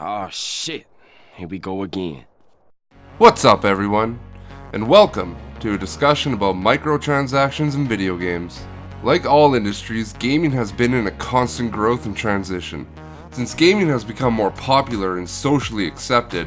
Oh shit, here we go again. What's up everyone, and welcome to a discussion about microtransactions in video games. Like all industries, gaming has been in a constant growth and transition. Since gaming has become more popular and socially accepted,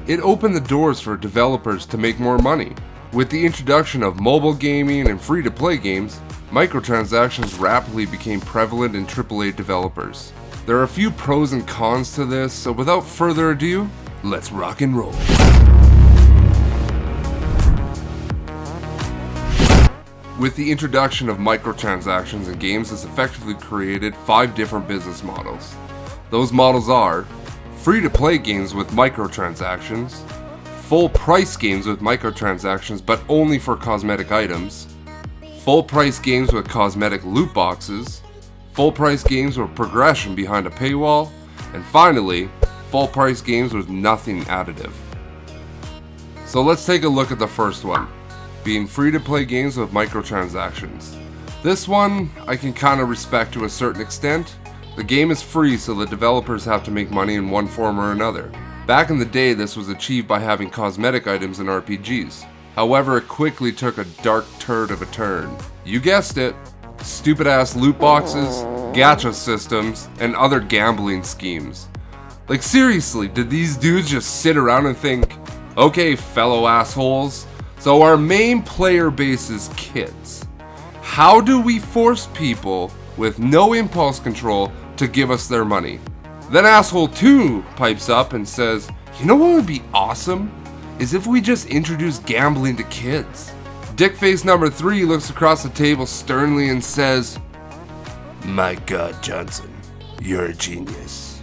it opened the doors for developers to make more money. With the introduction of mobile gaming and free-to-play games, microtransactions rapidly became prevalent in AAA developers. There are a few pros and cons to this, so without further ado, let's rock and roll. With the introduction of microtransactions in games has effectively created 5 different business models. Those models are free-to-play games with microtransactions, full-price games with microtransactions but only for cosmetic items, full-price games with cosmetic loot boxes, full-price games with progression behind a paywall, and finally, full-price games with nothing additive. So let's take a look at the first one, being free-to-play games with microtransactions. This one I can kinda respect to a certain extent. The game is free, so the developers have to make money in one form or another. Back in the day, this was achieved by having cosmetic items in RPGs. However, it quickly took a dark turd of a turn. You guessed it, stupid ass loot boxes, gacha systems, and other gambling schemes. Like seriously, did these dudes just sit around and think, okay fellow assholes, so our main player base is kids. How do we force people with no impulse control to give us their money? Then asshole 2 pipes up and says, you know what would be awesome? Is if we just introduce gambling to kids. Dickface number 3 looks across the table sternly and says, my god Johnson, you're a genius.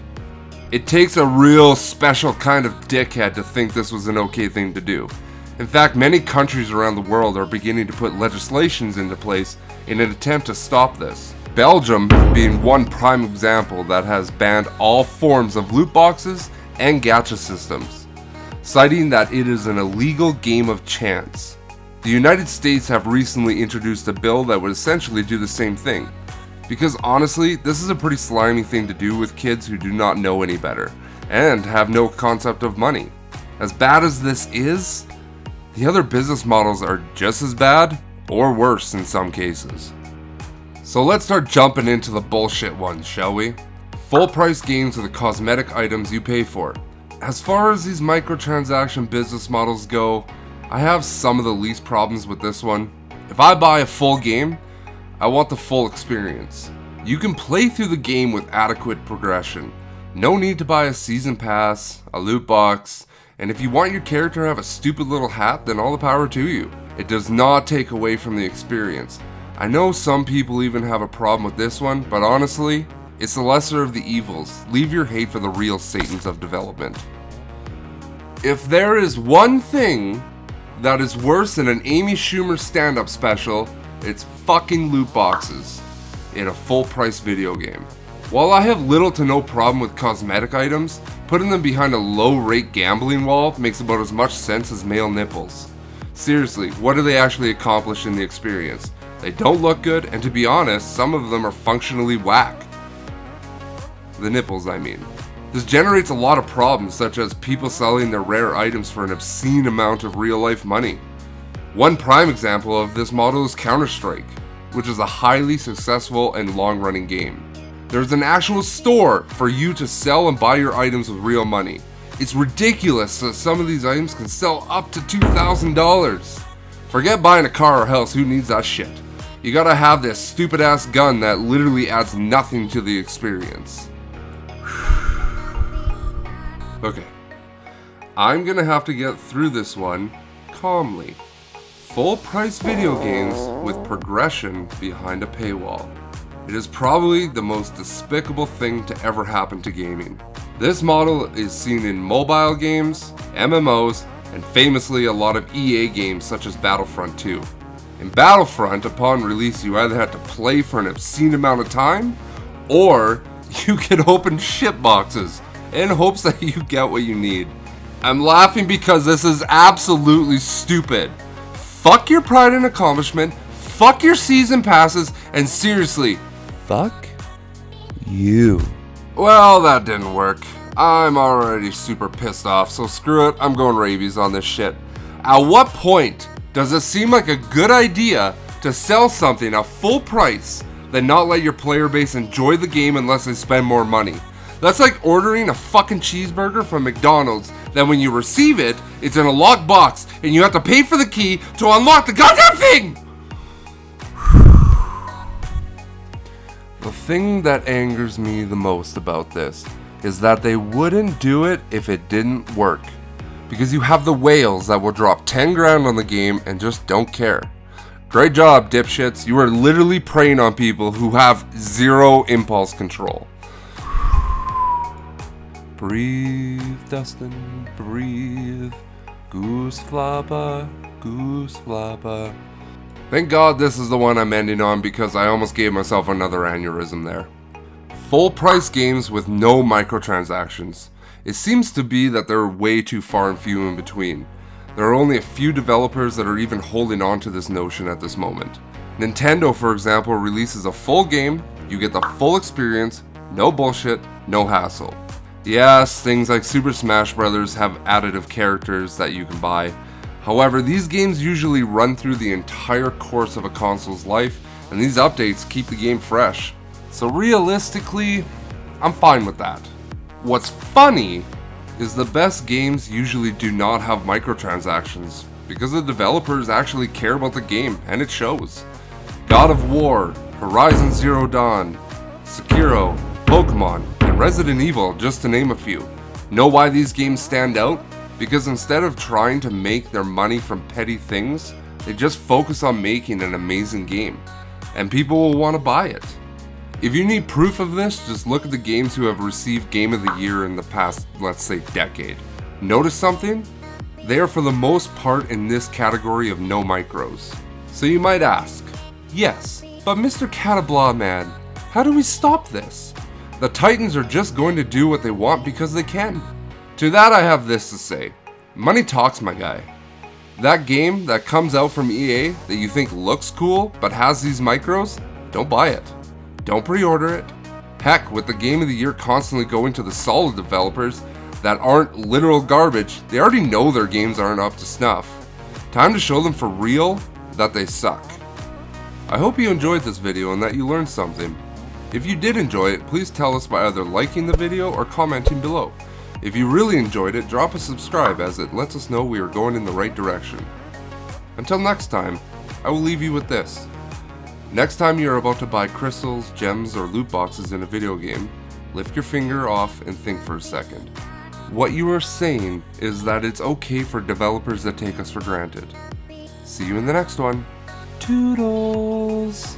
It takes a real special kind of dickhead to think this was an okay thing to do. In fact, many countries around the world are beginning to put legislations into place in an attempt to stop this. Belgium being one prime example that has banned all forms of loot boxes and gacha systems, citing that it is an illegal game of chance. The United States have recently introduced a bill that would essentially do the same thing. Because honestly, this is a pretty slimy thing to do with kids who do not know any better, and have no concept of money. As bad as this is, the other business models are just as bad, or worse in some cases. So let's start jumping into the bullshit ones, shall we? Full price games with the cosmetic items you pay for. As far as these microtransaction business models go, I have some of the least problems with this one. If I buy a full game, I want the full experience. You can play through the game with adequate progression. No need to buy a season pass, a loot box, and if you want your character to have a stupid little hat, then all the power to you. It does not take away from the experience. I know some people even have a problem with this one, but honestly, it's the lesser of the evils. Leave your hate for the real satans of development. If there is one thing that is worse than an Amy Schumer stand-up special, it's fucking loot boxes in a full-price video game. While I have little to no problem with cosmetic items, putting them behind a low-rate gambling wall makes about as much sense as male nipples. Seriously, what do they actually accomplish in the experience? They don't look good, and to be honest, some of them are functionally whack. The nipples, I mean. This generates a lot of problems, such as people selling their rare items for an obscene amount of real-life money. One prime example of this model is Counter-Strike, which is a highly successful and long-running game. There's an actual store for you to sell and buy your items with real money. It's ridiculous that some of these items can sell up to $2,000. Forget buying a car or house, who needs that shit? You gotta have this stupid ass gun that literally adds nothing to the experience. Okay, I'm gonna have to get through this one calmly. Full price video games with progression behind a paywall. It is probably the most despicable thing to ever happen to gaming. This model is seen in mobile games, MMOs, and famously a lot of EA games such as Battlefront 2. In Battlefront, upon release you either had to play for an obscene amount of time, or you could open shit boxes in hopes that you get what you need. I'm laughing because this is absolutely stupid. Fuck your pride and accomplishment, fuck your season passes, and seriously, fuck you. Well, that didn't work. I'm already super pissed off, so screw it, I'm going rabies on this shit. At what point does it seem like a good idea to sell something at full price, then not let your player base enjoy the game unless they spend more money? That's like ordering a fucking cheeseburger from McDonald's, then when you receive it, it's in a locked box, and you have to pay for the key to unlock the goddamn thing! The thing that angers me the most about this is that they wouldn't do it if it didn't work. Because you have the whales that will drop 10 grand on the game and just don't care. Great job, dipshits. You are literally preying on people who have zero impulse control. Breathe, Dustin, breathe. Goose flapper, goose flapper. Thank God this is the one I'm ending on because I almost gave myself another aneurysm there. Full price games with no microtransactions. It seems to be that they're way too far and few in between. There are only a few developers that are even holding on to this notion at this moment. Nintendo, for example, releases a full game, you get the full experience, no bullshit, no hassle. Yes, things like Super Smash Bros. Have additive characters that you can buy. However, these games usually run through the entire course of a console's life, and these updates keep the game fresh. So realistically, I'm fine with that. What's funny is the best games usually do not have microtransactions, because the developers actually care about the game, and it shows. God of War, Horizon Zero Dawn, Sekiro, Pokemon, and Resident Evil, just to name a few. Know why these games stand out? Because instead of trying to make their money from petty things, they just focus on making an amazing game, and people will want to buy it. If you need proof of this, just look at the games who have received Game of the Year in the past, let's say, decade. Notice something? They are for the most part in this category of no micros. So you might ask, yes, but Mr. Cattablah man, how do we stop this? The Titans are just going to do what they want because they can. To that I have this to say, money talks, my guy. That game that comes out from EA that you think looks cool but has these micros, don't buy it. Don't pre-order it. Heck, with the Game of the Year constantly going to the solid developers that aren't literal garbage, they already know their games aren't up to snuff. Time to show them for real that they suck. I hope you enjoyed this video and that you learned something. If you did enjoy it, please tell us by either liking the video or commenting below. If you really enjoyed it, drop a subscribe as it lets us know we are going in the right direction. Until next time, I will leave you with this. Next time you are about to buy crystals, gems, or loot boxes in a video game, lift your finger off and think for a second. What you are saying is that it's okay for developers that take us for granted. See you in the next one. Toodles!